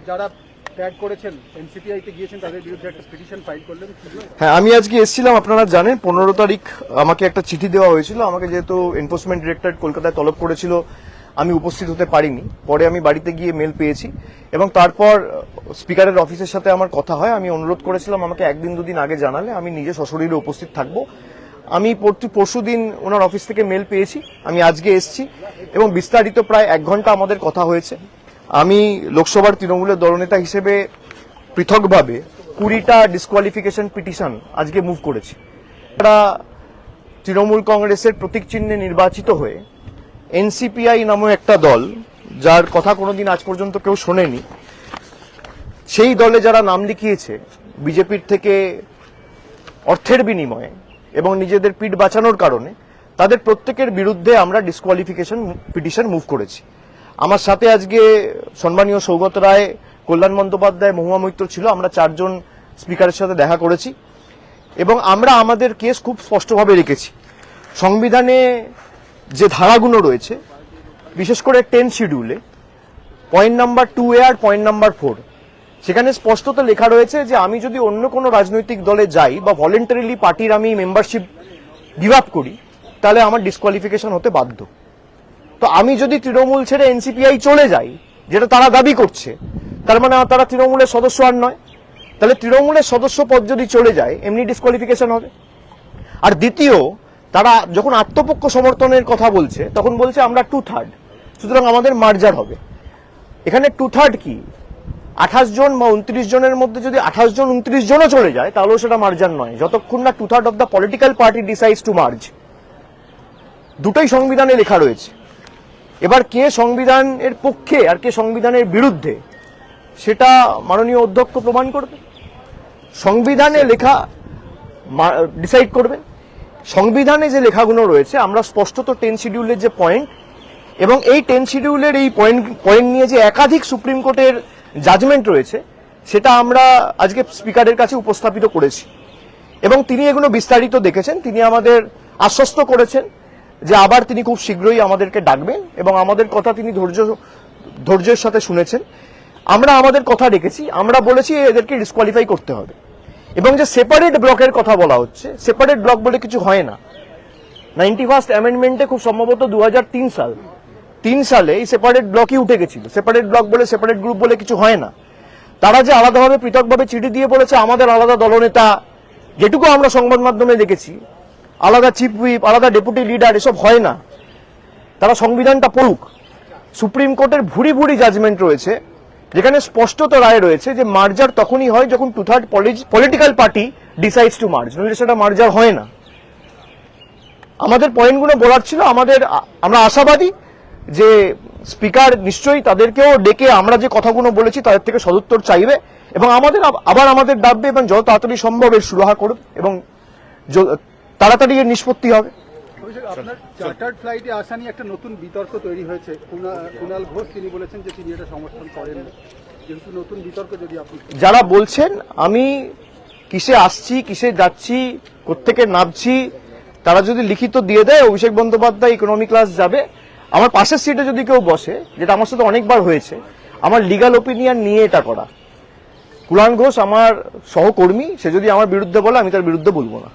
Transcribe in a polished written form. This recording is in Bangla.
যারা ট্যাগ করেছেন এনসিপিআই তে গিয়েছেন তাদের বিরুদ্ধে একটা পিটিশন ফাইল করলেন। হ্যাঁ, আমি আজকে এসেছিলাম, আপনারা জানেন 15 তারিখ আমাকে একটা চিঠি দেওয়া হয়েছিল। আমাকে যেহেতু এনফোর্সমেন্ট ডিরেক্টরেট কলকাতায় তলব করেছিল, আমি উপস্থিত হতে পারিনি। পরে আমি বাড়িতে গিয়ে মেল পেয়েছি এবং তারপর স্পিকারের অফিসের সাথে আমার কথা হয়। আমি অনুরোধ করেছিলাম আমাকে একদিন দুদিন আগে জানালে আমি নিজে সশরীরে উপস্থিত থাকবো। আমি পরশুদিন ওনার অফিস থেকে মেল পেয়েছি, আমি আজকে এসেছি এবং বিস্তারিত প্রায় 1 ঘন্টা আমাদের কথা হয়েছে। আমি লোকসভার তৃণমূলের দলনেতা হিসেবে পৃথকভাবে 20টা ডিসকোয়ালিফিকেশন পিটিশন আজকে মুভ করেছি। তারা তৃণমূল কংগ্রেসের প্রতীক চিহ্নে নির্বাচিত হয়ে এনসিপিআই নামক একটা দল, যার কথা কোনোদিন আজ পর্যন্ত কেউ শোনেনি, সেই দলে যারা নাম লিখিয়েছে বিজেপির থেকে অর্থের বিনিময়ে এবং নিজেদের পিঠ বাঁচানোর কারণে, তাদের প্রত্যেকের বিরুদ্ধে আমরা ডিসকোয়ালিফিকেশন পিটিশন মুভ করেছি। আমার সাথে আজকে সম্মানীয় সৌগত রায়, কল্যাণ বন্দ্যোপাধ্যায়, মহুয়া মৈত্র ছিল। আমরা 4 জন স্পিকারের সাথে দেখা করেছি এবং আমরা আমাদের কেস খুব স্পষ্টভাবে রেখেছি। সংবিধানে যে ধারাগুলো রয়েছে, বিশেষ করে 10 শিডিউলে পয়েন্ট নাম্বার 2A আর পয়েন্ট নাম্বার 4, সেখানে স্পষ্টত লেখা রয়েছে যে আমি যদি অন্য কোনো রাজনৈতিক দলে যাই বা ভলেন্টারিলি পার্টির আমি মেম্বারশিপ গিভ আপ করি, তাহলে আমার ডিসকোয়ালিফিকেশন হতে বাধ্য। তো আমি যদি তৃণমূল ছেড়ে এনসিপিআই চলে যাই, যেটা তারা দাবি করছে, তার মানে তারা তৃণমূলের সদস্য আর নয়। তাহলে তৃণমূলের সদস্য পদ যদি চলে যায়, এমনি ডিসকোয়ালিফিকেশন হবে। আর দ্বিতীয়, তারা যখন আত্মপক্ষ সমর্থনের কথা বলছে, তখন বলছে আমরা 2/3, সুতরাং আমাদের মার্জার হবে। এখানে 2/3 কি? 28 জন বা 29 জনের মধ্যে যদি 28 জন 29 জনও চলে যায়, তাহলেও সেটা মার্জার নয়, যতক্ষণ না 2/3 of the political party decides two merge. দুটোই সংবিধানে লেখা রয়েছে। এবার কে সংবিধানের পক্ষে আর কে সংবিধানের বিরুদ্ধে, সেটা মাননীয় অধ্যক্ষ প্রমাণ করবে। সংবিধানে লেখা ডিসাইড করবেন। সংবিধানে যে লেখাগুলো রয়েছে, আমরা স্পষ্টত 10 শিডিউলের যে পয়েন্ট এবং এই 10 শিডিউলের এই পয়েন্ট নিয়ে যে একাধিক সুপ্রিম কোর্টের জাজমেন্ট রয়েছে, সেটা আমরা আজকে স্পিকারের কাছে উপস্থাপিত করেছি এবং তিনি এগুলো বিস্তারিত দেখেছেন। তিনি আমাদের আশ্বস্ত করেছেন যে আবার তিনি খুব শীঘ্রই আমাদেরকে ডাকবেন এবং আমাদের কথা তিনি ধৈর্যের সাথে শুনেছেন। আমরা আমাদের কথা রেখেছি। আমরা বলেছি এদেরকে ডিসকোয়ালিফাই করতে হবে এবং যে সেপারেট ব্লকের কথা বলা হচ্ছে, সেপারেট ব্লক বলে কিছু হয় না। 91st অ্যামেন্ডমেন্টে খুব সম্ভবত 2003 সালে এই সেপারেট ব্লকই উঠে গেছিল। সেপারেট ব্লক বলে, সেপারেট গ্রুপ বলে কিছু হয় না। তারা যে আলাদাভাবে পৃথকভাবে চিঠি দিয়ে বলেছে আমাদের আলাদা দলনেতা, যেটুকু আমরা সংবাদ মাধ্যমে দেখেছি, আলাদা চিফ হুইপ, আলাদা ডেপুটি লিডার, এসব হয় না। তারা সংবিধানটা পড়ুক। সুপ্রিম কোর্টের ভুরি ভুরি জাজমেন্ট রয়েছে, যেখানে স্পষ্টত রায় রয়েছে যে মার্জার তখনই হয় যখন 2/3 political party decides two merge, নইলে সেটা মার্জার হয় না। আমাদের পয়েন্টগুলো বলার ছিল। আমরা আশাবাদী যে স্পিকার নিশ্চয়ই তাদেরকেও ডেকে আমরা যে কথাগুলো বলেছি তাদের থেকে সদুত্তর চাইবে এবং আমাদের ডাকবে এবং যত তাড়াতাড়ি সম্ভব এর সুরাহা করবে এবং তাড়াতাড়ি এর নিষ্পত্তি হবে। আপনার চার্টার্ড ফ্লাইটে আসা নিয়ে একটা নতুন বিতর্ক তৈরি হয়েছে। কুণাল ঘোষ তিনি বলেছেন যে তিনি এটা সমর্থন করেন, কিন্তু নতুন বিতর্ক যদি আপনি যারা বলছেন আমি কিসে আসছি, কিসে যাচ্ছি, কোত্থেকে নামছি, তারা যদি লিখিত দিয়ে দেয়, অভিষেক বন্দ্যোপাধ্যায় ইকোনমি ক্লাস যাবে, আমার পাশের সিটে যদি কেউ বসে, যেটা আমার সাথে অনেকবার হয়েছে, আমার লিগাল ওপিনিয়ন নিয়ে এটা করা। কুণাল ঘোষ আমার সহকর্মী, সে যদি আমার বিরুদ্ধে বলে আমি তার বিরুদ্ধে বলবো না।